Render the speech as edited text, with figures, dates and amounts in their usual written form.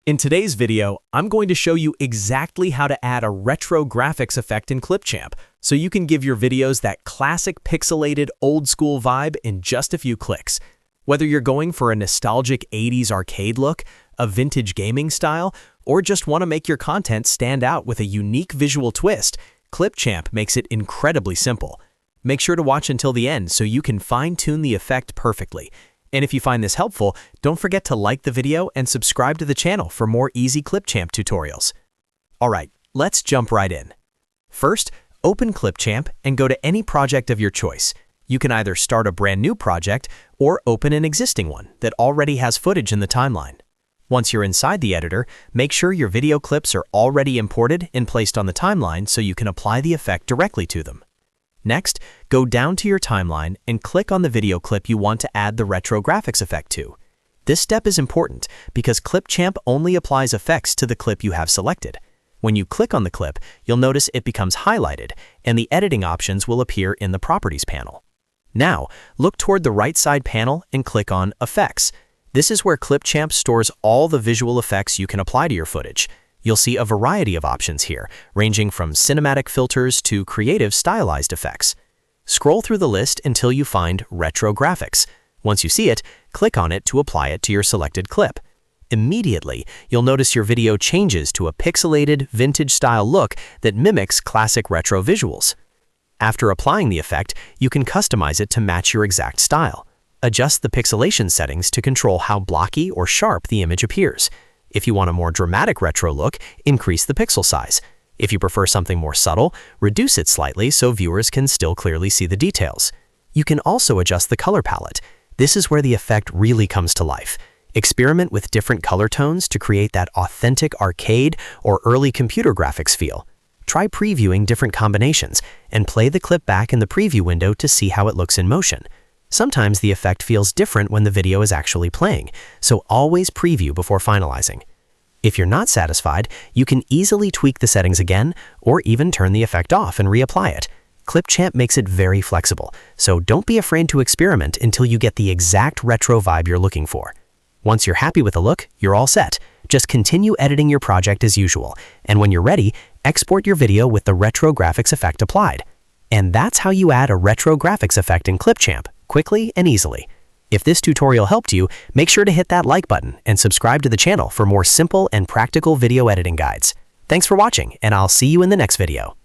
In today's video, I'm going to show you exactly how to add a retro graphics effect in Clipchamp so you can give your videos that classic pixelated old-school vibe in just a few clicks. Whether you're going for a nostalgic 80s arcade look, a vintage gaming style, or just want to make your content stand out with a unique visual twist, Clipchamp makes it incredibly simple. Make sure to watch until the end so you can fine-tune the effect perfectly. And if you find this helpful, don't forget to like the video and subscribe to the channel for more easy Clipchamp tutorials. Alright, let's jump right in. First, open Clipchamp and go to any project of your choice. You can either start a brand new project or open an existing one that already has footage in the timeline. Once you're inside the editor, make sure your video clips are already imported and placed on the timeline so you can apply the effect directly to them. Next, go down to your timeline and click on the video clip you want to add the retro graphics effect to. This step is important because Clipchamp only applies effects to the clip you have selected. When you click on the clip, you'll notice it becomes highlighted and the editing options will appear in the Properties panel. Now, look toward the right side panel and click on Effects. This is where Clipchamp stores all the visual effects you can apply to your footage. You'll see a variety of options here, ranging from cinematic filters to creative stylized effects. Scroll through the list until you find Retro Graphics. Once you see it, click on it to apply it to your selected clip. Immediately, you'll notice your video changes to a pixelated, vintage-style look that mimics classic retro visuals. After applying the effect, you can customize it to match your exact style. Adjust the pixelation settings to control how blocky or sharp the image appears. If you want a more dramatic retro look, increase the pixel size. If you prefer something more subtle, reduce it slightly so viewers can still clearly see the details. You can also adjust the color palette. This is where the effect really comes to life. Experiment with different color tones to create that authentic arcade or early computer graphics feel. Try previewing different combinations and play the clip back in the preview window to see how it looks in motion. Sometimes the effect feels different when the video is actually playing, so always preview before finalizing. If you're not satisfied, you can easily tweak the settings again or even turn the effect off and reapply it. Clipchamp makes it very flexible, so don't be afraid to experiment until you get the exact retro vibe you're looking for. Once you're happy with the look, you're all set. Just continue editing your project as usual, and when you're ready, export your video with the retro graphics effect applied. And that's how you add a retro graphics effect in Clipchamp, quickly and easily. If this tutorial helped you, make sure to hit that like button and subscribe to the channel for more simple and practical video editing guides. Thanks for watching, and I'll see you in the next video.